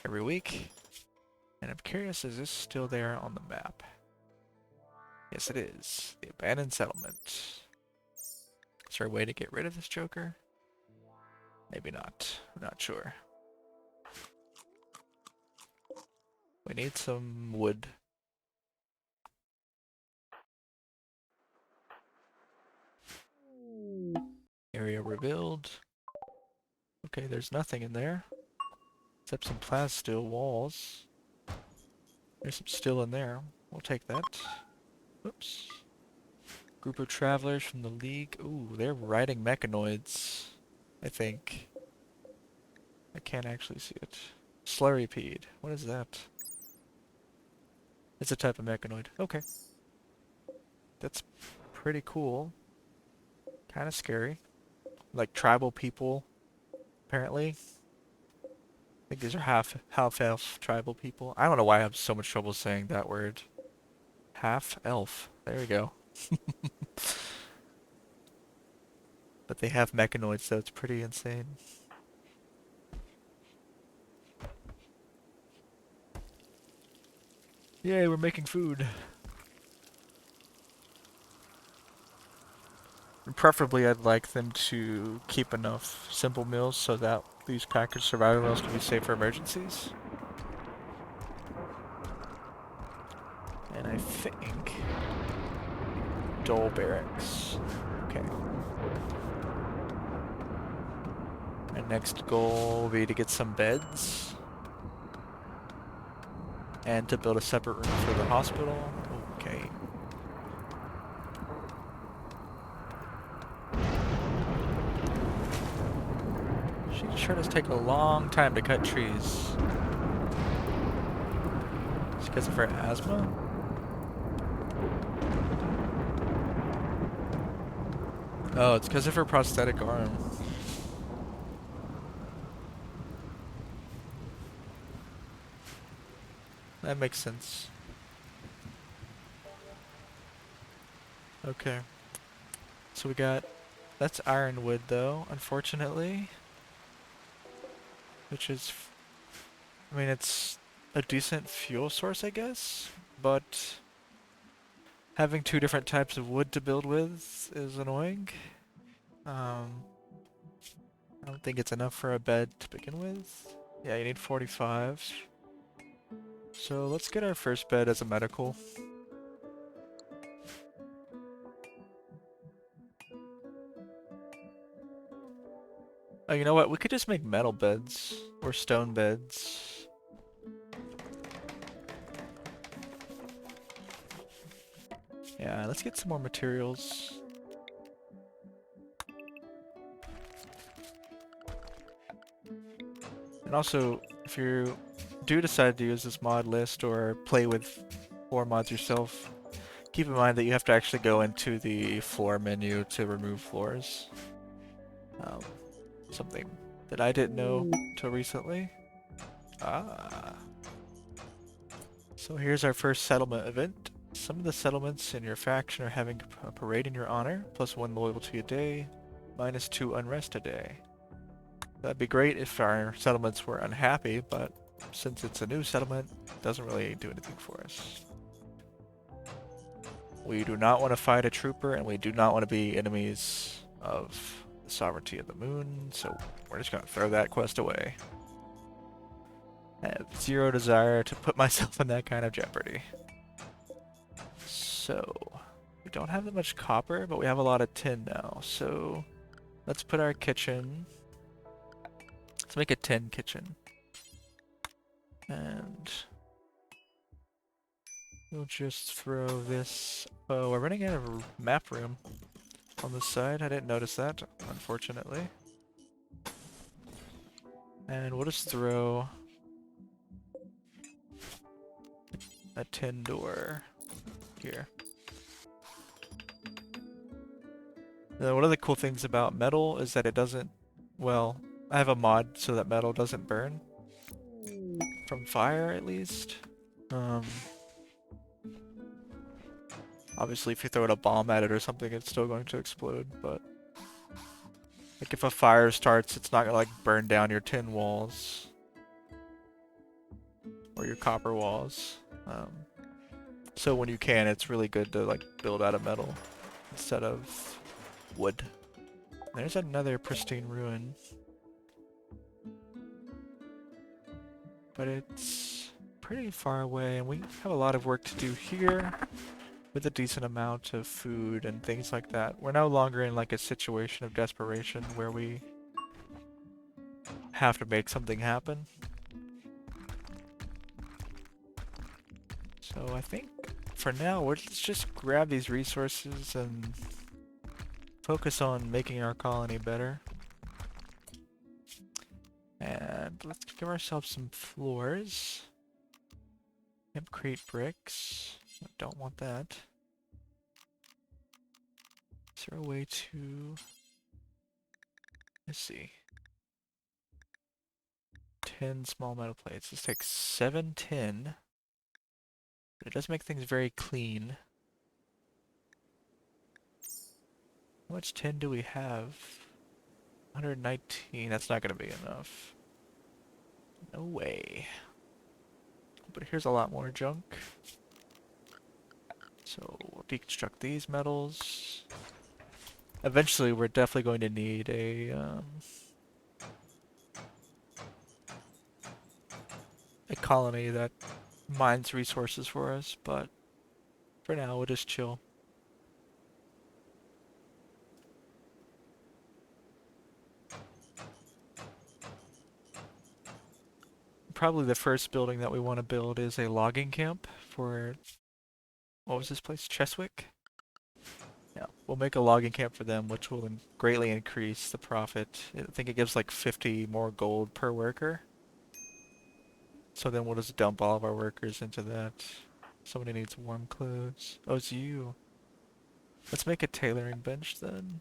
every week. And I'm curious, is this still there on the map? Yes, it is. The abandoned settlement. Is there a way to get rid of this joker? Maybe not. I'm not sure. We need some wood. Area revealed. Okay, there's nothing in there. Except some plasteel walls. There's some steel in there. We'll take that. Oops. Group of travelers from the League. Ooh, they're riding mechanoids, I think. I can't actually see it. Slurrypede. What is that? It's a type of mechanoid. Okay. That's pretty cool. Kind of scary. Like tribal people, apparently. I think these are half-elf tribal people. I don't know why I have so much trouble saying that word. Half-elf. There we go. But they have mechanoids, so it's pretty insane. Yay, we're making food. And preferably, I'd like them to keep enough simple meals so that these packaged survival meals can be safe for emergencies. And I think Dole Barracks. Okay. My next goal will be to get some beds. And to build a separate room for the hospital. Okay. She sure does take a long time to cut trees. It's because of her asthma? Oh, it's because of her prosthetic arm. That makes sense. Okay. So we got... That's ironwood, though, unfortunately. Which is... I mean, it's a decent fuel source, I guess. But... having 2 different types of wood to build with is annoying. I don't think it's enough for a bed to begin with. Yeah, you need 45. So let's get our first bed as a medical. Oh, you know what? We could just make metal beds or stone beds. Yeah, let's get some more materials. And also, if you do decide to use this mod list or play with floor mods yourself, keep in mind that you have to actually go into the floor menu to remove floors. Something that I didn't know till recently. Ah. So here's our first settlement event. Some of the settlements in your faction are having a parade in your honor, +1 loyalty a day, -2 unrest a day. That'd be great if our settlements were unhappy, but since it's a new settlement, it doesn't really do anything for us. We do not want to fight a trooper, and we do not want to be enemies of the sovereignty of the moon, so we're just going to throw that quest away. I have zero desire to put myself in that kind of jeopardy. So, we don't have that much copper, but we have a lot of tin now, so let's put our kitchen. Let's make a tin kitchen. And we'll just throw this. Oh, we're running out of map room on the side. I didn't notice that, unfortunately. And we'll just throw a tin door here. Now, one of the cool things about metal is that it doesn't, well, I have a mod so that metal doesn't burn. From fire, at least. Obviously, if you throw a bomb at it or something, it's still going to explode, but like if a fire starts, it's not gonna like burn down your tin walls or your copper walls. So when you can, it's really good to like build out of metal instead of wood. There's another pristine ruin, but it's pretty far away, and we have a lot of work to do here. With a decent amount of food and things like that. We're no longer in like a situation of desperation where we have to make something happen. So I think for now, let's just grab these resources and focus on making our colony better. And let's give ourselves some floors. Hempcrete bricks. Don't want that. Is there a way to... Let's see. 10 small metal plates. This takes 7 tin. But it does make things very clean. How much tin do we have? 119. That's not going to be enough. No way. But here's a lot more junk. So we'll deconstruct these metals. Eventually, we're definitely going to need a colony that mines resources for us, but for now, we'll just chill. Probably the first building that we want to build is a logging camp for, what was this place? Cheswick? Yeah, we'll make a logging camp for them, which will greatly increase the profit. I think it gives like 50 more gold per worker. So then we'll just dump all of our workers into that. Somebody needs warm clothes. Oh, it's you. Let's make a tailoring bench then.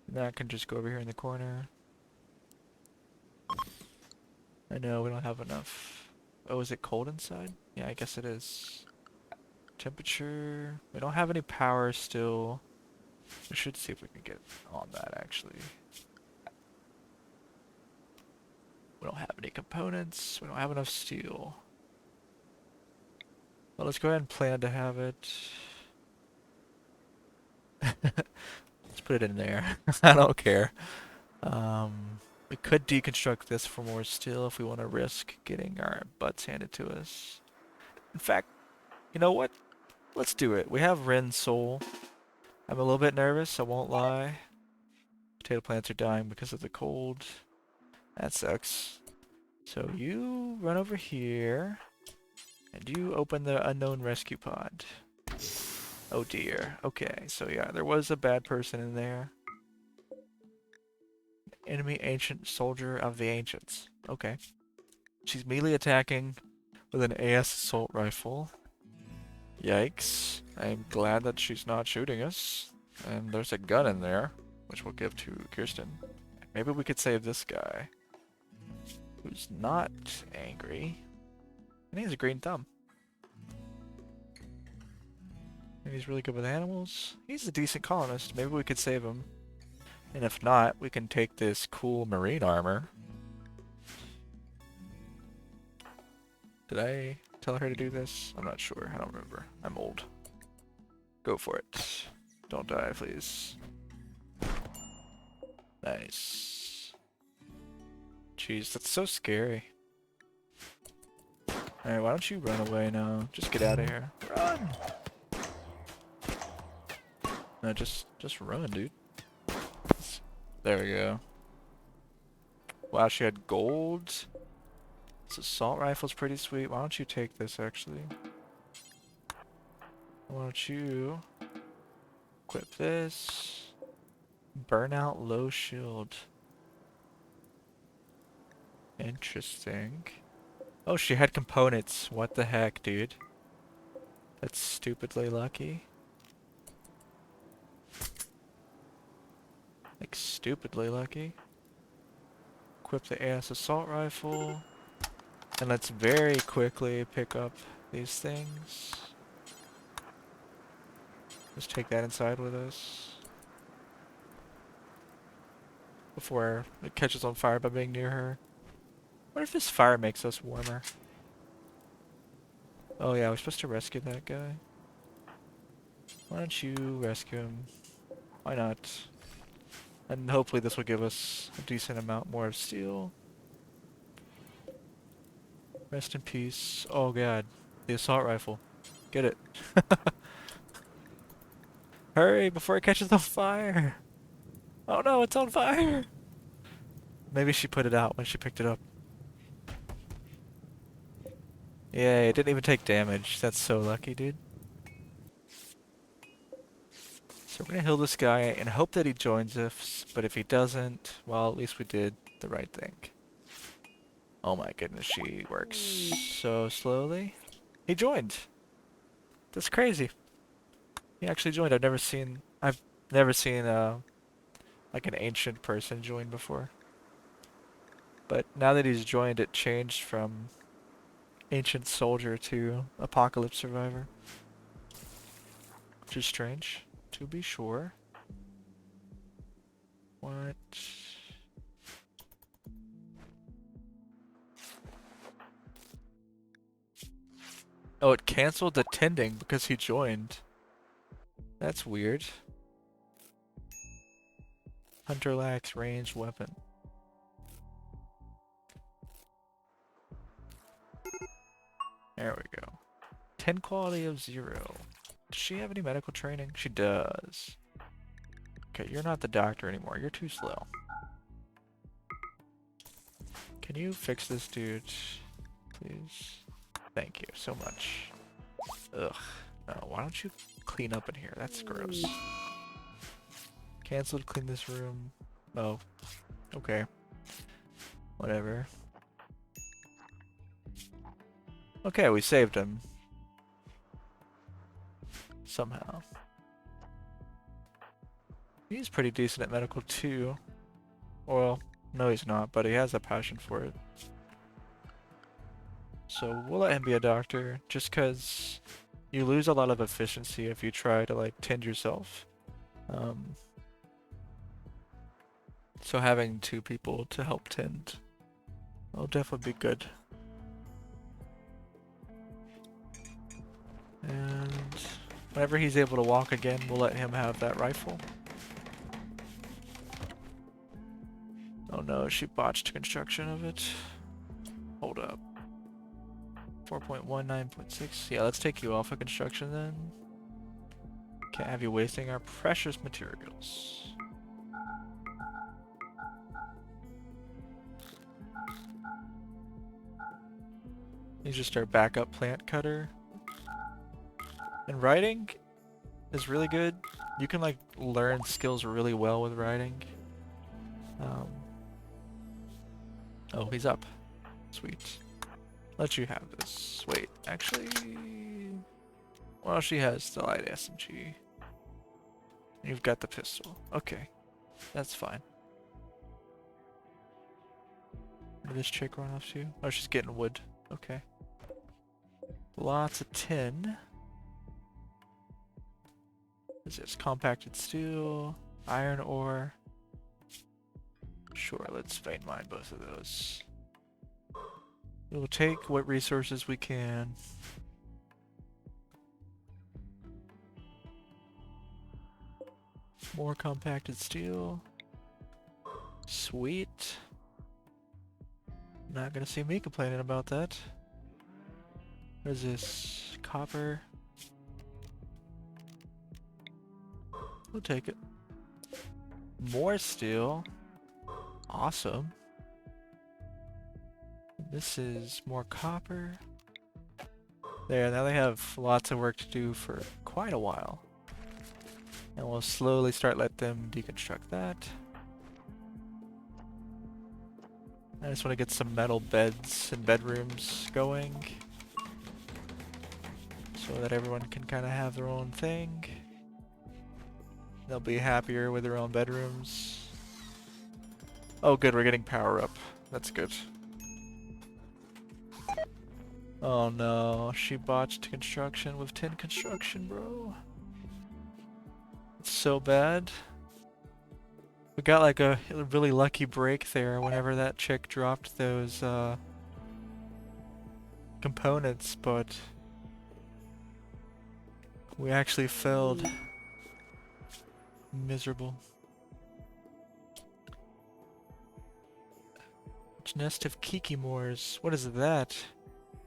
And that can just go over here in the corner. I know we don't have enough. Oh, is it cold inside? Yeah, I guess it is. Temperature. We don't have any power still. We should see if we can get on that actually. We don't have any components. We don't have enough steel. Well, let's go ahead and plan to have it. Let's put it in there. I don't care. We could deconstruct this for more steel if we want to risk getting our butts handed to us. In fact, you know what? Let's do it. We have Ren Soul. I'm a little bit nervous, I won't lie. Potato plants are dying because of the cold. That sucks. So you run over here, and you open the unknown rescue pod. Oh dear. Okay, so yeah, there was a bad person in there. Enemy ancient soldier of the ancients. Okay. She's melee attacking with an AS assault rifle. Yikes. I'm glad that she's not shooting us. And there's a gun in there, which we'll give to Kirsten. Maybe we could save this guy, who's not angry. And he has a green thumb. And he's really good with animals. He's a decent colonist. Maybe we could save him. And if not, we can take this cool marine armor. Did I tell her to do this? I'm not sure. I don't remember. I'm old. Go for it. Don't die, please. Nice. Jeez, that's so scary. Alright, why don't you run away now? Just get out of here. Run! No, just run, dude. There we go. Wow, she had gold. This assault rifle's pretty sweet. Why don't you take this, actually? Why don't you equip this? Burnout low shield. Interesting. Oh, she had components. What the heck, dude? That's stupidly lucky. Like, stupidly lucky. Equip the AS assault rifle. And let's very quickly pick up these things. Let's take that inside with us. Before it catches on fire by being near her. What if this fire makes us warmer? Oh yeah, we're supposed to rescue that guy. Why don't you rescue him? Why not? And hopefully this will give us a decent amount more of steel. Rest in peace. Oh god. The assault rifle. Get it. Hurry before it catches on fire! Oh no, it's on fire! Maybe she put it out when she picked it up. Yay, it didn't even take damage. That's so lucky, dude. So we're gonna heal this guy and hope that he joins us, but if he doesn't, well, at least we did the right thing. Oh my goodness, she works so slowly. He joined! That's crazy. He actually joined. I've never seen like an ancient person join before. But now that he's joined, it changed from ancient soldier to apocalypse survivor. Which is strange, to be sure. What? Oh, it canceled the tending because he joined. That's weird. Hunter lacks ranged weapon. There we go. 10 quality of 0. Does she have any medical training? She does. Okay, you're not the doctor anymore. You're too slow. Can you fix this dude, please? Thank you so much. Ugh. No, why don't you clean up in here? That's gross. Cancel to clean this room. Oh. Okay. Whatever. Okay, we saved him. Somehow. He's pretty decent at medical too. Well, no he's not, but he has a passion for it. So we'll let him be a doctor, just cause you lose a lot of efficiency if you try to like tend yourself. So having 2 people to help tend will definitely be good. And whenever he's able to walk again, we'll let him have that rifle. Oh no, she botched construction of it. Hold up. 4.19.6. Yeah, let's take you off of construction then. Can't have you wasting our precious materials. He's just our backup plant cutter. And writing is really good. You can like learn skills really well with writing. Oh, he's up. Sweet. Let you have this. Wait, actually... Well, she has the light SMG. You've got the pistol. Okay. That's fine. Where did this chick run off to? Oh, she's getting wood. Okay. Lots of tin. Is this compacted steel? Iron ore? Sure, let's vein mine both of those. We'll take what resources we can. More compacted steel. Sweet. Not gonna see me complaining about that. What is this? Copper. We'll take it. More steel. Awesome. This is more copper. There, now they have lots of work to do for quite a while. And we'll slowly start let them deconstruct that. I just want to get some metal beds and bedrooms going. So that everyone can kind of have their own thing. They'll be happier with their own bedrooms. Oh good, we're getting power up. That's good. Oh no, she botched construction with tin construction, bro. It's so bad. We got like a really lucky break there whenever that chick dropped those components, but we actually failed. Miserable. Nest of kikimores. What is that?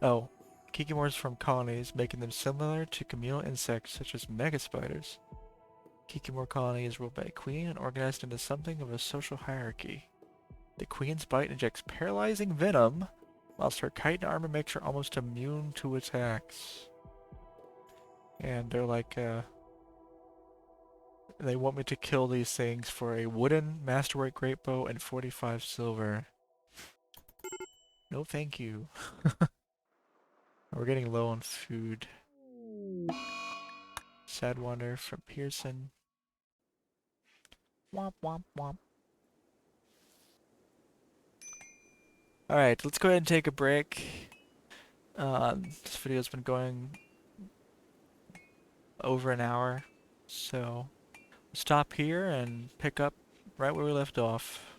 Oh, kikimores from colonies, making them similar to communal insects such as mega spiders. Kikimore colony is ruled by a queen and organized into something of a social hierarchy. The queen's bite injects paralyzing venom, whilst her chitin armor makes her almost immune to attacks. And they're like, they want me to kill these things for a wooden masterwork great bow and 45 silver. No thank you. We're getting low on food. Sad Wander from Pearson. Womp womp womp. Alright, let's go ahead and take a break. This video's been going over an hour, so stop here and pick up right where we left off.